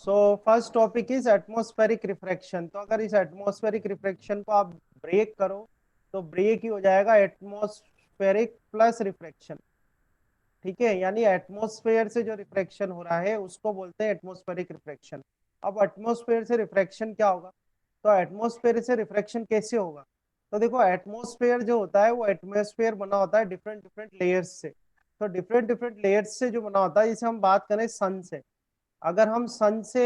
So first topic is atmospheric refraction. तो अगर इस एटमॉस्फेरिक रिफ्रैक्शन को आप ब्रेक करो तो ब्रेक ही हो जाएगा एटमॉस्फेरिक प्लस रिफ्रैक्शन। ठीक है, यानी एटमॉस्फेयर से जो रिफ्रैक्शन हो रहा है उसको बोलते हैं एटमॉस्फेरिक रिफ्रैक्शन। अब एटमॉस्फेयर से रिफ्रैक्शन क्या होगा, तो एटमॉस्फेयर से रिफ्रैक्शन कैसे होगा। तो देखो, एटमॉस्फेयर जो होता है वो एटमॉस्फेयर बना होता है डिफरेंट डिफरेंट लेयर्स से। तो डिफरेंट डिफरेंट लेयर्स से जो बना होता है, जैसे हम बात करें सन से, अगर हम सन से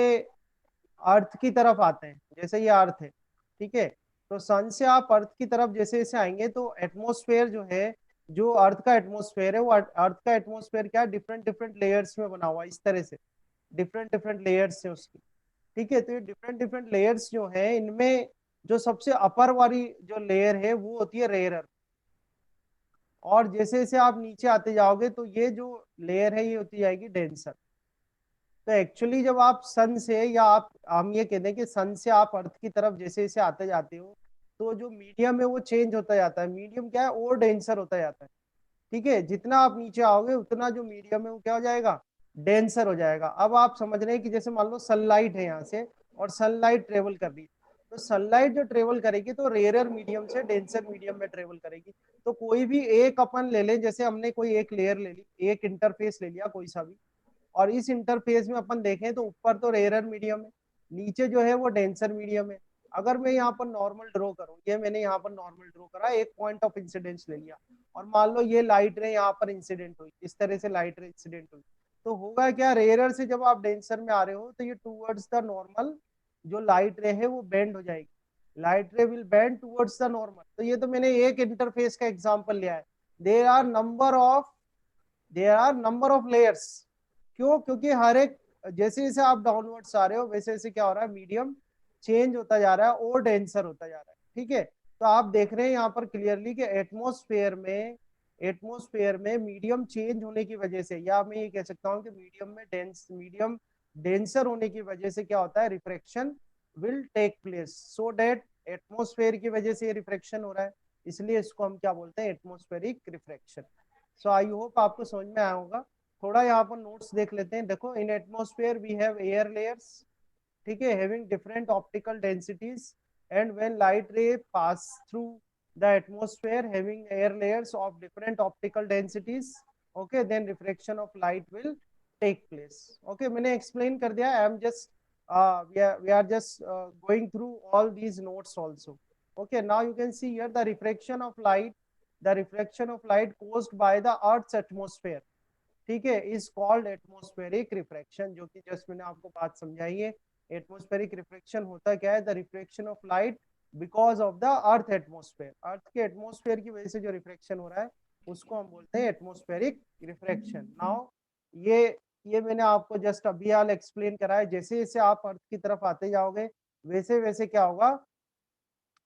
अर्थ की तरफ आते हैं, जैसे ये अर्थ है, ठीक है, तो सन से आप अर्थ की तरफ जैसे जैसे आएंगे तो एटमॉस्फेयर जो है, जो अर्थ का एटमॉस्फेयर है, वो अर्थ का एटमॉस्फेयर क्या है, डिफरेंट डिफरेंट लेयर्स में बना हुआ है, इस तरह से डिफरेंट डिफरेंट लेयर्स है उसकी। ठीक है, तो ये डिफरेंट डिफरेंट लेयर्स जो है, इनमें जो सबसे अपर वाली जो लेयर है वो होती है रेयर अर्थ। और जैसे जैसे आप नीचे आते जाओगे तो ये जो लेयर है ये होती जाएगी डेंसर। तो एक्चुअली जब आप सन से, या आप हम ये कहते हैं कि सन से आप अर्थ की तरफ जैसे जैसे आते जाते हो, तो जो मीडियम है वो चेंज होता जाता है। मीडियम क्या है, और डेंसर होता जाता है। ठीक है, जितना आप नीचे आओगे उतना जो मीडियम है वो क्या हो जाएगा, डेंसर हो जाएगा। अब आप समझ रहे हैं कि जैसे मान लो सनलाइट है यहाँ से, और सनलाइट ट्रेवल कर रही है, तो सनलाइट जो ट्रेवल करेगी तो रेयर मीडियम से डेंसर मीडियम में ट्रेवल करेगी। तो कोई भी एक अपन ले लें, जैसे हमने कोई एक लेयर ले ली, एक इंटरफेस ले लिया कोई सा भी, और इस इंटरफेस में अपन देखें तो ऊपर तो रेयर मीडियम है, नीचे जो है वो डेंसर मीडियम है। अगर मैं यहाँ पर नॉर्मल ड्रॉ करूँ, ये मैंने यहाँ पर नॉर्मल ड्रॉ करा, एक पॉइंट ऑफ इंसिडेंस ले लिया, और मान लो ये लाइट रे यहाँ पर इंसिडेंट हुई, इस तरह से लाइट रे इंसिडेंट हुई, तो होगा क्या, रेयर से जब आप डेंसर में आ रहे हो तो ये टूवर्ड्स द नॉर्मल जो लाइट रे है वो बेंड हो जाएगी। लाइट रे will bend towards the normal. तो ये तो मैंने एक इंटरफेस का एग्जांपल लिया है। There are number of there are number of layers. क्यों, क्योंकि हर एक, जैसे जैसे आप डाउनवर्ड्स आ रहे हो वैसे वैसे क्या हो रहा है, मीडियम चेंज होता जा रहा है और डेंसर होता जा रहा है। ठीक है, तो आप देख रहे हैं यहाँ पर क्लियरली कि एटमोस्फेयर में मीडियम चेंज होने की वजह से, या मैं ये कह सकता हूँ कि मीडियम डेंसर होने की वजह से क्या होता है, refraction will take place, so that atmosphere की वजह से रिफ्रैक्शन हो रहा है, इसलिए इसको हम क्या बोलते हैं, atmospheric refraction. So I hope आपको समझ में आया होगा। थोड़ा यहाँ पर नोट्स देख लेते हैं। देखो, in atmosphere we have air layers, ठीक है, having different optical densities, and when light ray pass through the atmosphere having air layers of different optical densities, okay, then reflection of light will take place. Okay, मैंने explain कर दिया। I am just we are just going through all these notes also. Okay, now you can see here the reflection of light caused by the earth's atmosphere, ठीक है, is called atmospheric refraction, जो कि just मैंने आपको बात समझाई है। Atmospheric refraction होता क्या है, the refraction of light because of the earth atmosphere, earth के एटमोस्फेयर की वजह से जो रिफ्रैक्शन हो रहा है उसको हम बोलते हैं एटमोस्फेरिक रिफ्रैक्शन। नाउ ये ये मैंने आपको जस्ट अभी हाल एक्सप्लेन करा है। जैसे जैसे आप अर्थ की तरफ आते जाओगे वैसे वैसे क्या होगा,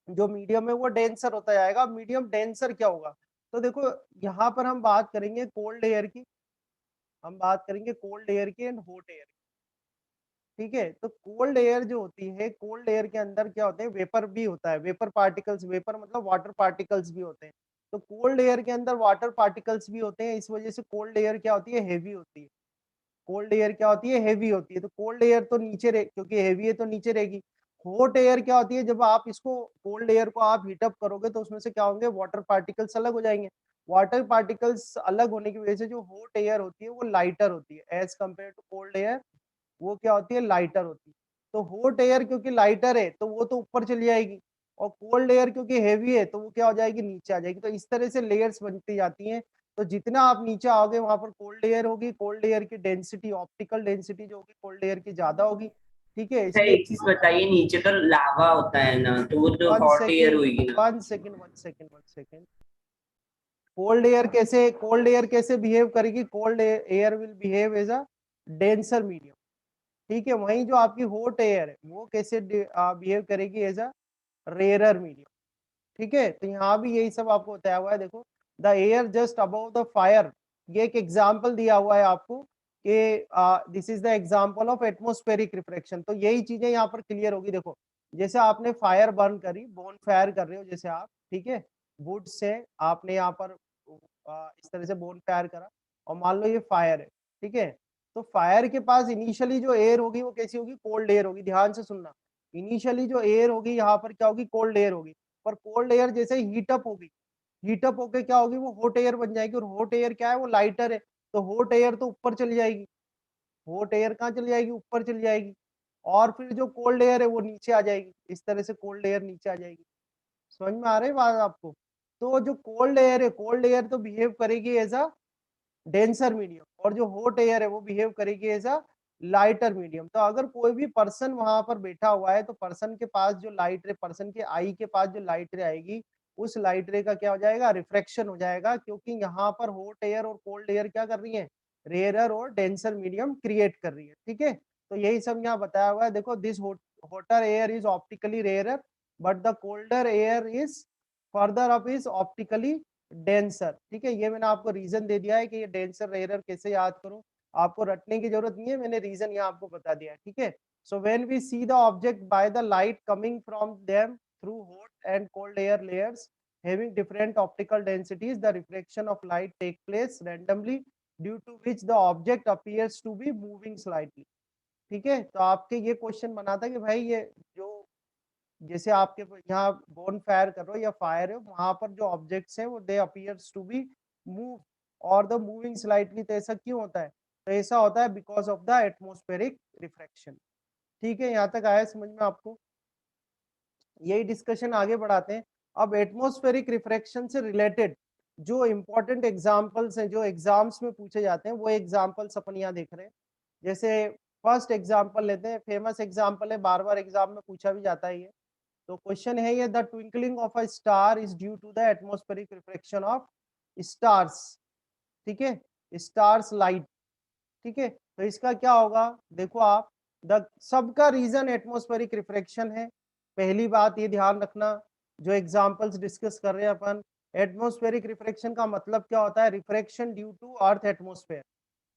जो मीडियम है वो डेंसर होता जाएगा। मीडियम डेंसर क्या होगा, तो देखो यहाँ पर हम बात करेंगे कोल्ड एयर की, हम बात करेंगे कोल्ड एयर की एंड हॉट एयर। ठीक है, तो कोल्ड एयर जो होती है, कोल्ड एयर के अंदर क्या होते हैं, वेपर भी होता है, वेपर पार्टिकल्स, वेपर मतलब वाटर पार्टिकल्स भी होते हैं। तो कोल्ड एयर के अंदर वाटर पार्टिकल्स भी होते हैं, इस वजह से कोल्ड एयर क्या होती है, हेवी होती है। कोल्ड एयर क्या होती है, हेवी होती है। तो कोल्ड एयर तो नीचे रहे, क्योंकि हेवी है तो नीचे रहेगी। हॉट एयर क्या होती है, जब आप इसको कोल्ड एयर को आप हीटअप करोगे तो उसमें से क्या होंगे, वाटर पार्टिकल्स अलग हो जाएंगे। वाटर पार्टिकल्स अलग होने की वजह से जो हॉट एयर होती है वो लाइटर होती है as compare to cold air, वो क्या होती है, लाइटर होती है। तो हॉट एयर क्योंकि लाइटर है तो वो तो ऊपर चली जाएगी, और कोल्ड एयर क्योंकि हेवी है तो वो क्या हो जाएगी, नीचे आ जाएगी। तो इस तरह से लेयर्स बनती जाती हैं। तो जितना आप नीचे आओगे वहां पर कोल्ड एयर होगी, कोल्ड एयर की डेंसिटी, ऑप्टिकल डेंसिटी जो होगी कोल्ड एयर की ज्यादा होगी। ठीक है, सर इसलिए एक चीज बताइए, नीचे तो लावा होता है ना, तो वो तो वन हॉट एयर सेकेंड होगी ना। One second. कोल्ड एयर कैसे बिहेव करेगी, cold air will behave as a denser medium. ठीक है, वहीं जो आपकी हॉट एयर है वो कैसे बिहेव करेगी, एज अ रेयरर मीडियम। ठीक है, तो यहाँ भी यही सब आपको बताया हुआ है। देखो, the air just above the fire, ये एक एग्जाम्पल दिया हुआ है आपको कि this is the example of atmospheric reflection. तो यही चीजें यहाँ पर क्लियर होगी। देखो, जैसे आपने फायर बर्न करी, बोन फायर कर रहे हो जैसे आप, ठीक है, वुड से आपने यहाँ पर इस तरह से बोन फायर करा, और मान लो ये फायर है, ठीक है, तो फायर के पास इनिशियली जो एयर होगी वो कैसी होगी, कोल्ड एयर होगी। ध्यान से सुनना, इनिशियली जो एयर होगी यहाँ पर क्या होगी, कोल्ड एयर होगी। पर कोल्ड एयर जैसे हीटअप होगी, हीटअप होके क्या होगी, वो हॉट एयर बन जाएगी। और हॉट एयर क्या है, वो लाइटर है, तो हॉट एयर तो ऊपर चली जाएगी। हॉट एयर कहाँ चली जाएगी, ऊपर चली जाएगी। और फिर जो कोल्ड एयर है वो नीचे आ जाएगी। इस तरह से कोल्ड एयर नीचे आ जाएगी। समझ में आ रही है बात आपको? तो जो कोल्ड एयर है, कोल्ड एयर तो बिहेव करेगी एज अ डेंसर मीडियम, और जो हॉट एयर है वो बिहेव करेगी एज अ लाइटर मीडियम। तो अगर कोई भी पर्सन वहां पर बैठा हुआ है, तो पर्सन के पास जो लाइट रे, पर्सन के आई के पास जो लाइट रे आएगी, उस लाइट रे का क्या हो जाएगा, रिफ्रैक्शन हो जाएगा। क्योंकि यहाँ पर हॉट एयर और कोल्ड एयर क्या कर रही है, रेयर और डेंसर मीडियम क्रिएट कर रही है। ठीक है, तो यही सब यहाँ बताया हुआ है। देखो, this hotter air is optically rare, but the colder air is further up is optically denser. ठीक है, ये मैंने आपको रीजन दे दिया है कि ये डेंसर रेयर कैसे याद करूं। आपको रटने की जरूरत नहीं है, मैंने रीजन यहाँ आपको बता दिया है। ठीक है, so when we see the object by the light coming from them through hot and cold air layers having different optical densities, the refraction of light take place randomly, due to which the object appears to be moving slightly। ठीक है, तो आपके ये question बना था कि भाई ये जो, जैसे आपके यहाँ बोन फायर कर रहे हो या फायर है, वहां पर जो ऑब्जेक्ट्स हैं वो they appears to be move और द मूविंग स्लाइटली। तो ऐसा क्यों होता है, तो ऐसा होता है because of the atmospheric refraction. ठीक है, यहाँ तक आया समझ में आपको? यही डिस्कशन आगे बढ़ाते हैं। अब एटमॉस्फेरिक रिफ्रैक्शन से रिलेटेड जो इंपॉर्टेंट एग्जांपल्स हैं, जो एग्जाम्स में पूछे जाते हैं, वो एग्जांपल्स अपन यहाँ देख रहे हैं। जैसे फर्स्ट एग्जांपल लेते हैं, फेमस एग्जांपल है, बार बार एग्जाम में पूछा भी जाता है ये। तो क्वेश्चन है ये, the twinkling of a star is due to the atmospheric reflection of stars. ठीक है, स्टार्स लाइट। ठीक है, तो इसका क्या होगा, देखो आप, द सबका रीजन एटमॉस्फेरिक रिफ्लेक्शन है। पहली बात ये ध्यान रखना, जो एग्जांपल्स डिस्कस कर रहे हैं अपन, एटमॉस्फेरिक रिफ्लेक्शन का मतलब क्या होता है, reflection due to earth atmosphere.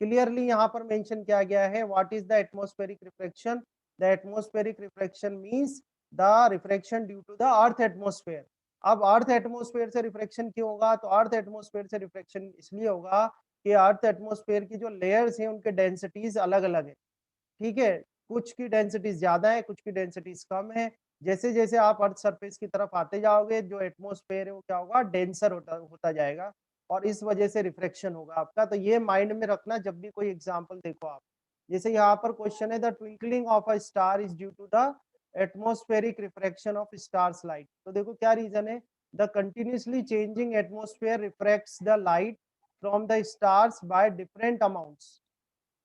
Clearly यहाँ पर मेंशन किया गया है, what is the atmospheric reflection. The atmospheric reflection means the reflection due to the earth atmosphere. अब अर्थ एटमॉस्फेयर से रिफ्लेक्शन क्यों होगा, तो अर्थ एटमॉस्फेयर से रिफ्लेक्शन इसलिए होगा कि अर्थ एटमॉस्फेयर की जो लेयर्स हैं उनके डेंसिटीज अलग अलग है। ठीक है, कुछ की डेंसिटीज ज्यादा है, कुछ की डेंसिटीज कम है। जैसे जैसे आप अर्थ सरफेस की तरफ आते जाओगे, जो एटमॉस्फेयर है वो क्या होगा, डेंसर होता होता जाएगा, और इस वजह से रिफ्लेक्शन होगा आपका। तो ये माइंड में रखना जब भी कोई एग्जांपल देखो आप। जैसे यहाँ पर क्वेश्चन है, the twinkling of a star is due to the atmospheric refraction of stars light. तो देखो क्या रीजन है, the continuously changing atmosphere refracts the light from the stars by different amounts.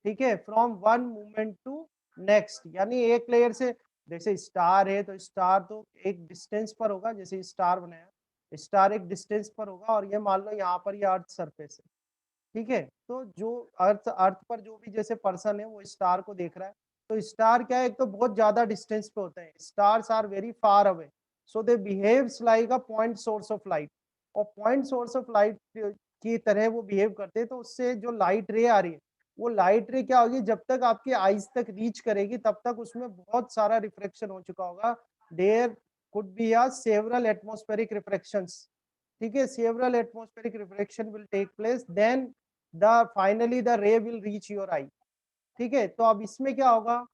ठीक है, from one movement to next, यानी एक layer से, जैसे स्टार है तो स्टार तो एक डिस्टेंस पर होगा, जैसे स्टार बनाया, स्टार एक डिस्टेंस पर होगा, और ये मान लो यहाँ पर ये अर्थ सरफेस है। ठीक है, तो जो अर्थ अर्थ पर जो भी जैसे पर्सन है वो स्टार को देख रहा है, तो स्टार क्या है, एक तो बहुत ज्यादा डिस्टेंस पे होते हैं, stars are very far away, so they behaves like a point source of light. और पॉइंट सोर्स ऑफ लाइट की तरह वो बिहेव करते हैं। तो उससे जो लाइट रे आ रही है, वो लाइट रे क्या होगी, जब तक आपकी आईज तक रीच करेगी तब तक उसमें बहुत सारा रिफ्लेक्शन हो चुका होगा। There could be a several atmospheric reflections. ठीक है, several atmospheric reflection will take place, then the finally the ray will reach your eye. ठीक है, तो अब इसमें क्या होगा,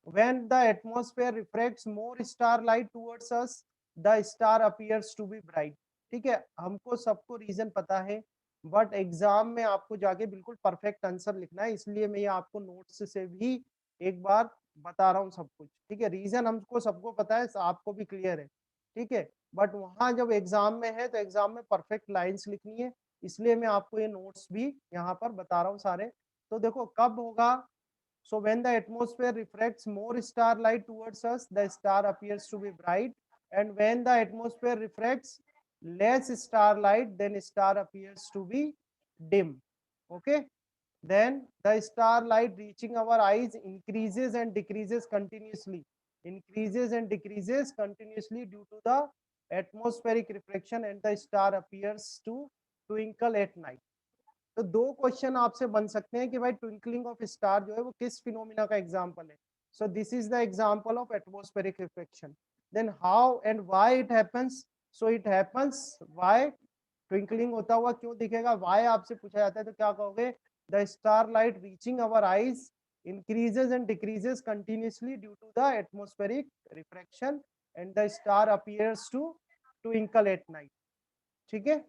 when the atmosphere refracts more starlight towards us, the star appears to be bright। ठीक है, हमको सबको रीजन पता है, बट एग्जाम में आपको जाके बिल्कुल परफेक्ट आंसर लिखना है, इसलिए मैं ये आपको नोट्स से भी एक बार बता रहा हूँ सब कुछ। ठीक है, रीजन हमको सबको पता है, आपको भी क्लियर है। ठीक है, बट वहां जब एग्जाम में है तो एग्जाम में परफेक्ट लाइंस लिखनी है, इसलिए मैं आपको ये नोट्स भी यहाँ पर बता रहा हूँ सारे। तो देखो कब होगा, so when the atmosphere refracts more starlight towards us, the star appears to be bright. And when the atmosphere refracts less starlight, then star appears to be dim. Okay. Then the starlight reaching our eyes increases and decreases continuously. Increases and decreases continuously due to the atmospheric refraction, and the star appears to twinkle at night. तो दो question आपसे बन सकते हैं कि भाई twinkling of star जो है वो किस फिनोमिना का एग्जांपल है। So this is the example of atmospheric reflection. Then how and why it happens, so it happens why, twinkling होता हुआ क्यों दिखेगा, व्हाई आपसे पूछा जाता है तो क्या कहोगे, the starlight reaching our eyes increases and decreases continuously due to the atmospheric refraction and the star appears to twinkle at night. ठीक है,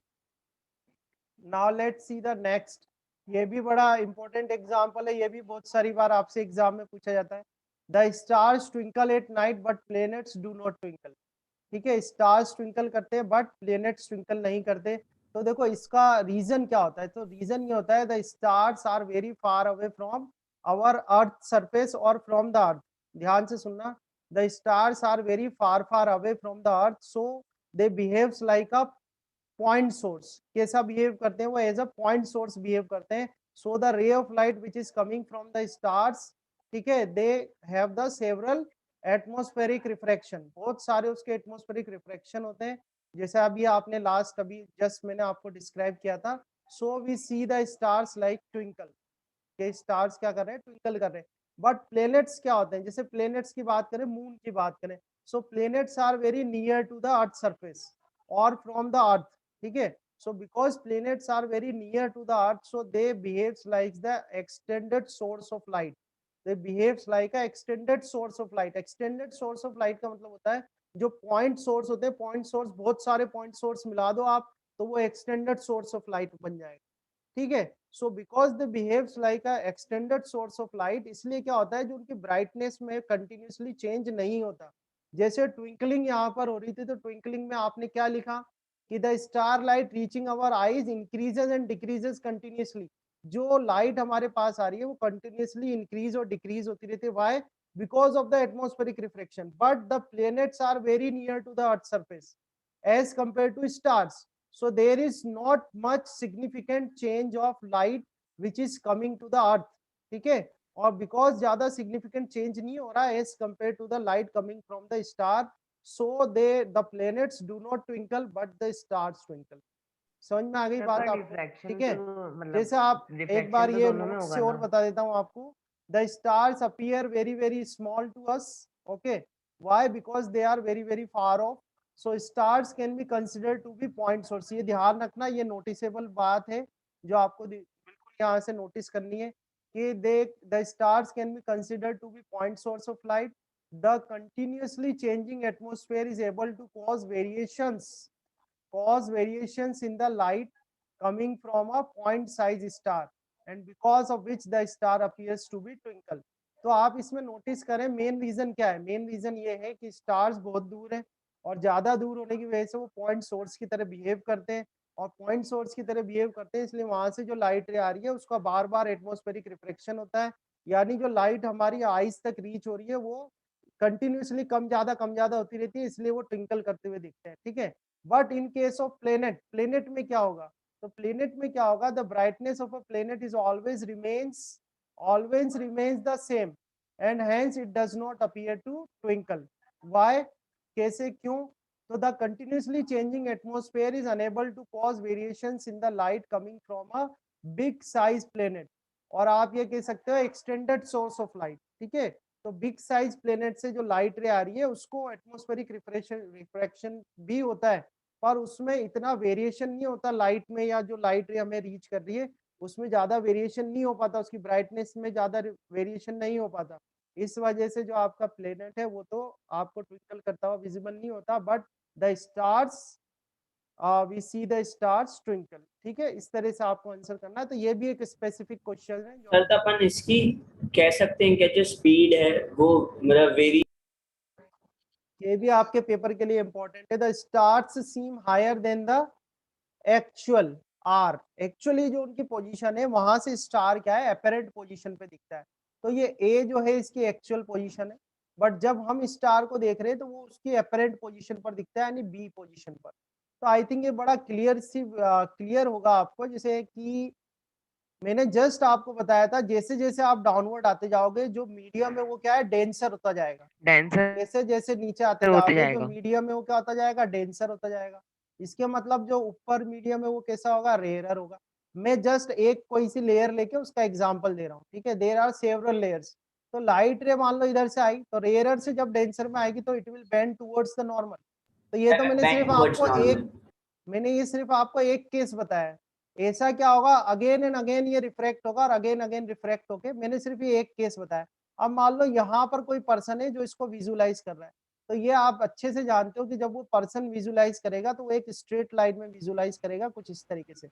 now let's see the next. ये भी बड़ा इंपॉर्टेंट एग्जांपल है, ये भी बहुत सारी बार आपसे एग्जाम में पूछा जाता है. The stars twinkle at night but planets do not twinkle. ठीक है, स्टार्स ट्विंकल करते हैं बट प्लैनेट्स ट्विंकल नहीं करते. तो देखो इसका रीजन क्या होता है, तो रीजन ये होता है the stars are very far away from our earth surface और फ्रॉम द अर्थ. ध्यान से सुनना, the stars are very far away from the earth, so they behaves like a point source. कैसा बिहेव करते हैं वो, as a point source behave करते हैं. So the ray of light which is coming from the stars, ठीक है, they have the several atmospheric refraction. बहुत सारे उसके एटमॉस्फेरिक रिफ्रैक्शन होते हैं, जैसे अभी आपने लास्ट अभी जस्ट मैंने आपको डिस्क्राइब किया था. So we see the stars like twinkle, के स्टार्स क्या कर रहे हैं, ट्विंकल कर रहे हैं. बट प्लैनेट्स क्या होते हैं, जैसे प्लैनेट्स की बात करें, मून की बात करें, so planets are very near to the earth surface और फ्रॉम द अर्थ. ठीक है, so because planets are very near to the earth, so they behaves like the extended source of light. They behaves like a extended source of light. Extended source of light का मतलब होता है जो point source होते हैं, point source, बहुत सारे point source मिला दो आप तो वो एक्सटेंडेड सोर्स ऑफ लाइट बन जाएगा. ठीक है, so because they behaves like a extended source of light, इसलिए क्या होता है जो उनकी ब्राइटनेस में कंटिन्यूसली चेंज नहीं होता. जैसे ट्विंकलिंग यहाँ पर हो रही थी, तो ट्विंकलिंग में आपने क्या लिखा कि the star light reaching our eyes increases and decreases continuously. जो लाइट हमारे पास आ रही है वो कंटिन्यूसली इंक्रीज और डिक्रीज होती रहती है. Why? Because of the atmospheric reflection. But the planets are very near to the earth surface as compare to stars, so there is not much significant change of light which is coming to the earth. ठीक है, और because ज्यादा significant change नहीं हो रहा है as compared to the light coming from the star, so the planets do not twinkle but the stars twinkle. समझ में आ गई बात आपको? ठीक है, जैसे आप एक बार ये नोट से और बता देता हूँ आपको. The stars appear very very small to us. Okay, why? Because they are very very far off. So stars can be considered to be point source. ये ध्यान रखना, ये नोटिसेबल बात है जो आपको बिल्कुल यहाँ से नोटिस करनी है कि the stars can be considered to be point source of light. The continuously changing atmosphere is able to cause variations in the light coming from a point size star and because of which the star appears to be twinkle. तो आप इसमें notice करें main reason क्या है. Main reason ये है कि stars बहुत दूर है और ज्यादा दूर होने की वजह से वो पॉइंट सोर्स की तरह बिहेव करते हैं, और पॉइंट सोर्स की तरह बिहेव करते हैं इसलिए वहां से जो लाइट रे आ रही है उसका बार बार एटमॉस्फेरिक रिफ्लेक्शन होता है. यानी जो लाइट हमारी आईज तक रीच हो रही है वो कंटिन्यूसली कम ज्यादा होती रहती है, इसलिए वो ट्विंकल करते हुए दिखते हैं. ठीक है, but in case of planet, planet में क्या होगा, तो प्लेनेट में क्या होगा, the brightness of a planet is always remains the same and hence it does not appear to twinkle. Why? कैसे, क्यों? तो the continuously changing atmosphere is enable to cause variations in the light coming from a big size planet, और आप ये कह सकते हो extended source of light. ठीक है, तो बिग साइज प्लेनेट से जो लाइट रे आ रही है उसको एटमॉस्फेरिक रिफ्रैक्शन भी होता है, पर उसमें इतना वेरिएशन नहीं होता लाइट में, या जो लाइट रे हमें रीच कर रही है उसमें ज्यादा वेरिएशन नहीं हो पाता, उसकी ब्राइटनेस में ज्यादा वेरिएशन नहीं हो पाता. इस वजह से जो आपका प्लेनेट है वो तो आपको ट्विंकल करता हुआ विजिबल नहीं होता, but the stars we see the stars twinkle. ठीक है, इस तरह से आपको आंसर करना है. तो ये भी एक स्पेसिफिक क्वेश्चन है जो सर तो अपन इसकी कह सकते हैं कि जो स्पीड है वो मतलब वेरी, ये भी आपके पेपर के लिए इंपॉर्टेंट है. The stars seem higher than the actual are. Actually जो उनकी पोजीशन है वहां से स्टार क्या है, एपरेंट पोजीशन पे दिखता है. तो ये ए जो है इसकी एक्चुअल पोजीशन है, बट जब हम स्टार को देख रहे हैं तो वो उसकी एपरेंट पोजीशन पर दिखता है, यानी बी पोजीशन पर. तो आई थिंक ये बड़ा क्लियर होगा आपको, जैसे कि मैंने जस्ट आपको बताया था जैसे जैसे आप डाउनवर्ड आते जाओगे जो मीडियम है वो क्या है, डेंसर होता जाएगा. डेंसर जैसे जैसे नीचे आते होते जाओगे जो जाएगा. मीडियम है वो क्या होता जाएगा, डेंसर होता जाएगा. इसके मतलब जो ऊपर मीडियम है वो कैसा होगा, रेयरर होगा. मैं जस्ट एक कोई सी लेयर लेके उसका एग्जांपल दे रहा हूँ. ठीक है, देयर आर सेवरल लेयर्स. तो लाइट रे मान लो इधर से आई तो रेयरर से जब डेंसर में आएगी तो it will bend towards the normal. तो ये तो मैंने बैंड सिर्फ टुवर्ड्स आपको नॉर्मल. एक मैंने ये सिर्फ आपको एक केस बताया है. ऐसा क्या होगा, अगेन एंड अगेन ये रिफ्रैक्ट होगा और अगेन अगेन रिफ्रैक्ट होके, मैंने सिर्फ ये एक केस बताया। अब मान लो यहाँ पर कोई पर्सन है जो इसको विजुलाइज कर रहा है, तो ये आप अच्छे से जानते हो कि जब वो पर्सन विजुलाइज करेगा तो वो एक स्ट्रेट लाइन में विजुलाइज करेगा कुछ इस तरीके से।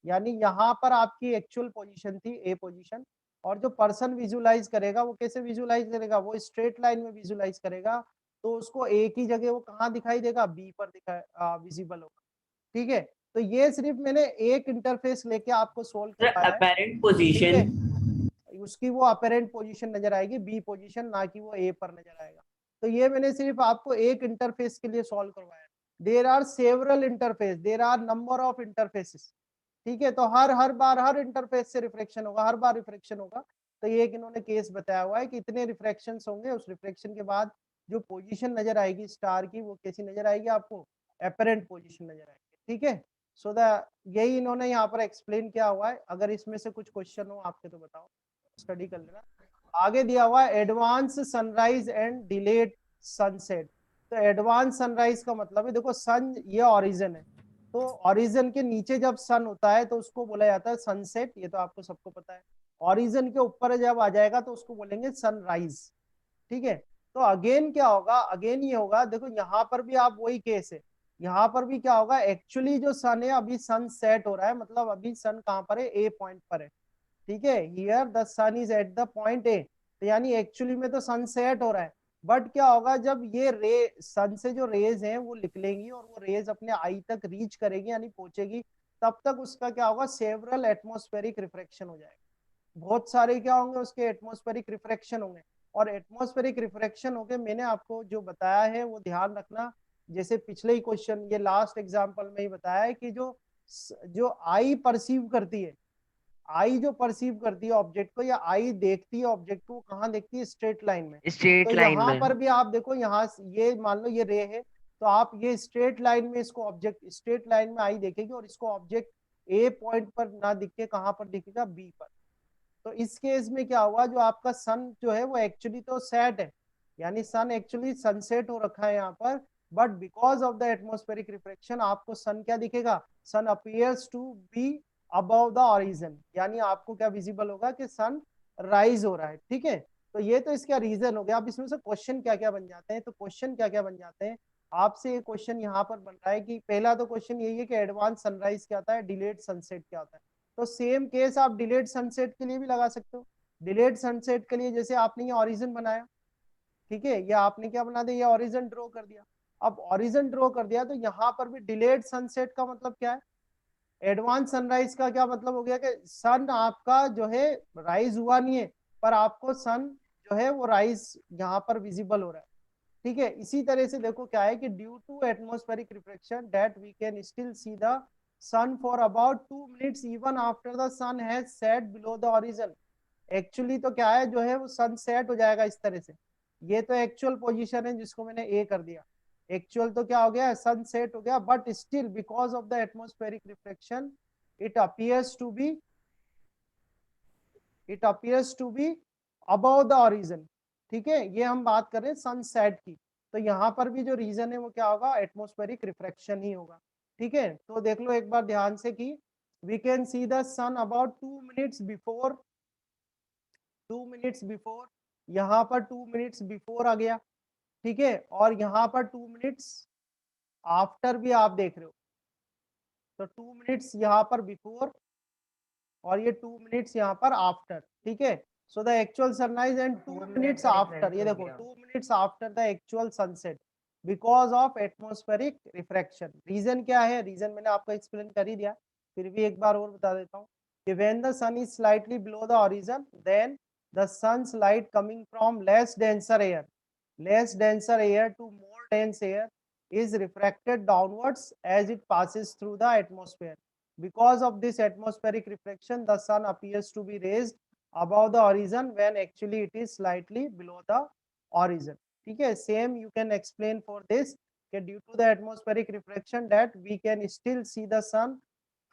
यानी यहाँ पर आपकी एक्चुअल पोजीशन थी ए पोजीशन, और जो पर्सन विजुलाइज करेगा वो कैसे विजुलाइज करेगा, वो स्ट्रेट लाइन में विजुलाइज करेगा, तो उसको ए की जगह वो कहाँ दिखाई देगा, बी पर दिखाई विजिबल होगा। ठीक है, तो ये सिर्फ मैंने एक इंटरफेस लेके आपको सोल्व करवाया है। अपेरेंट ठीक पोजीशन, है, उसकी वो अपेरेंट पोजीशन नजर आएगी बी पोजीशन, ना कि वो ए पर नजर आएगा। तो ये मैंने सिर्फ आपको एक इंटरफेस के लिए सॉल्व करवाया। There are several interface, there are number of interfaces. ठीक है, तो हर बार हर इंटरफेस से रिफ्लेक्शन होगा, हर बार रिफ्लेक्शन होगा। तो ये एक इन्होंने केस बताया हुआ है कि इतने रिफ्लेक्शन होंगे, उस रिफ्लेक्शन के बाद जो पोजीशन नजर आएगी स्टार की वो कैसी नजर आएगी आपको, अपेरेंट पोजीशन नजर आएगी। ठीक है, सो द यही इन्होंने यहाँ पर एक्सप्लेन किया हुआ है। अगर इसमें से कुछ क्वेश्चन हो आपके तो बताओ, स्टडी कर लेना। आगे दिया हुआ है advance sunrise and delayed sunset. तो एडवांस सनराइज का मतलब है, देखो सन ये ऑरिजिन है, तो ऑरिजिन के नीचे जब सन होता है तो उसको बोला जाता है सनसेट, ये तो आपको सबको पता है। ऑरिजिन के ऊपर जब आ जाएगा तो उसको बोलेंगे सनराइज। ठीक है, तो अगेन क्या होगा, अगेन ये होगा, देखो यहाँ पर भी आप वही केस है, यहाँ पर भी क्या होगा, एक्चुअली जो सन है अभी सन सेट हो रहा है, मतलब अभी सन कहाँ पर है, ए पॉइंट पर है। ठीक है, here the sun is at the point A, तो यानी एक्चुअली में तो सन सेट हो रहा है। बट क्या होगा, जब ये रे सन से जो रेज हैं वो निकलेंगी और वो रेज अपने आई तक रीच करेगी यानी पहुंचेगी, तब तक उसका क्या होगा, सेवरल एटमॉस्फेरिक रिफ्रैक्शन हो जाएगा। बहुत सारे क्या होंगे उसके एटमॉस्फेरिक रिफ्रैक्शन होंगे, और एटमॉस्फेरिक रिफ्रैक्शन होके मैंने आपको जो बताया है वो ध्यान रखना। जैसे पिछले ही क्वेश्चन, ये लास्ट एग्जांपल में ही बताया है कि जो जो आई परसीव करती है, आई जो परसीव करती है ऑब्जेक्ट को, या आई देखती है ऑब्जेक्ट को, कहाँ देखती है, स्ट्रेट लाइन में। तो स्ट्रेट लाइन यहाँ में। पर भी आप देखो, यहाँ ये मान लो ये रे है, तो आप ये स्ट्रेट लाइन में इसको ऑब्जेक्ट, स्ट्रेट लाइन में आई देखेगी और इसको ऑब्जेक्ट ए पॉइंट पर ना दिख के कहाँ पर दिखेगा, बी पर। तो इस केस में क्या हुआ, जो आपका सन जो है वो एक्चुअली तो सेट है, यानी सन एक्चुअली सनसेट हो रखा है यहाँ पर, but because of the atmospheric reflection आपको सन क्या दिखेगा, sun appears to be above the horizon, यानी आपको क्या विजिबल होगा कि सन राइज हो रहा है। ठीक है, तो ये तो इसका रीजन हो गया। अब इसमें से क्वेश्चन क्या क्या बन जाते हैं, तो क्वेश्चन क्या क्या बन जाते हैं आपसे, ये क्वेश्चन यहाँ पर बन रहा है कि पहला तो क्वेश्चन यही है कि एडवांस सनराइज क्या होता है, डिलेड सनसेट क्या होता है। तो सेम केस आप डिलेड सनसेट के लिए भी लगा सकते हो। डिलेड सनसेट के लिए जैसे आपने ये ऑरिजन बनाया, ठीक है, ये आपने क्या बना दिया, ये ऑरिजन ड्रॉ कर दिया। अब ऑरिजन ड्रॉ कर दिया तो यहाँ पर भी डिलेड सनसेट का मतलब क्या है, एडवांस सनराइज का क्या मतलब हो गया कि सन आपका जो है राइज हुआ नहीं है, पर आपको सन जो है वो राइज यहाँ पर विजिबल हो रहा है। ठीक है, इसी तरह से देखो क्या है कि due to atmospheric reflection that we can still see the sun for about 2 minutes even after the sun has set below the horizon। Actually तो क्या है, जो है वो सन सेट हो जाएगा इस तरह से। ये तो एक्चुअल पोजीशन है जिसको मैंने ए कर दिया, एक्चुअल तो क्या हो गया, सन सेट हो गया, but still because of the atmospheric reflection it appears to be, it appears to be above the horizon. ठीक है, ये हम बात कर रहे हैं सनसेट की। तो यहाँ पर भी जो रीजन है वो क्या होगा, एटमॉस्फेरिक रिफ्रैक्शन ही होगा। ठीक है, तो देख लो एक बार ध्यान से कि we can see the sun about 2 minutes before, 2 minutes before, यहाँ पर 2 मिनट्स बिफोर आ गया। ठीक है, और यहाँ पर 2 मिनट्स आफ्टर भी आप देख रहे हो, तो 2 मिनट्स यहाँ पर बिफोर और ये 2 मिनट्स यहाँ पर आफ्टर। ठीक है, so the actual sunrise and 2 minutes after, ये देखो 2 minutes after the actual sunset because of atmospheric refraction. Reason क्या है, रीजन मैंने आपको एक्सप्लेन कर ही दिया, फिर भी एक बार और बता देता हूँ कि when the sun is slightly below the horizon then the sun's light coming from less denser air to more dense air is refracted downwards as it passes through the atmosphere. Because of this atmospheric reflection, the sun appears to be raised above the horizon when actually it is slightly below the horizon. ठीक है, same you can explain for this that due to the atmospheric reflection that we can still see the sun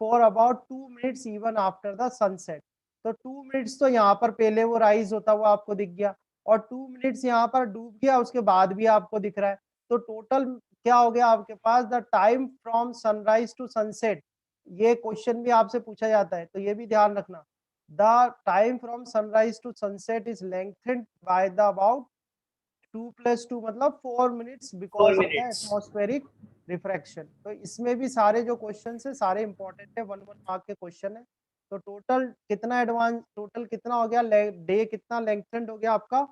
for about 2 minutes even after the sunset. तो 2 minutes तो यहाँ पर पहले वो rise होता हुआ आपको दिख गया, और 2 मिनट्स यहाँ पर डूब गया उसके बाद भी आपको दिख रहा है। तो टोटल क्या हो गया आपके पास, the time from sunrise to sunset ये क्वेश्चन भी आपसे पूछा जाता है, तो ये भी ध्यान रखना। The time from sunrise to sunset is lengthened by the about 2+2 मतलब 4 minutes 4 because of the minutes. Atmospheric refraction. तो इसमें भी सारे जो क्वेश्चन है सारे इंपॉर्टेंट है, 1 मार्क के क्वेश्चन है। तो टोटल कितना एडवांस, टोटल कितना हो गया, डे कितना लेंथेंड हो गया आपका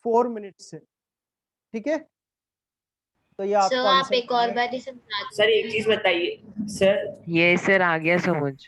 4 मिनट से, ठीक है। तो ये सर आपका आप आंसर एक और बार ही समझा सर एक दीजिए। चीज बताइए सर, ये सर आ गया समझ।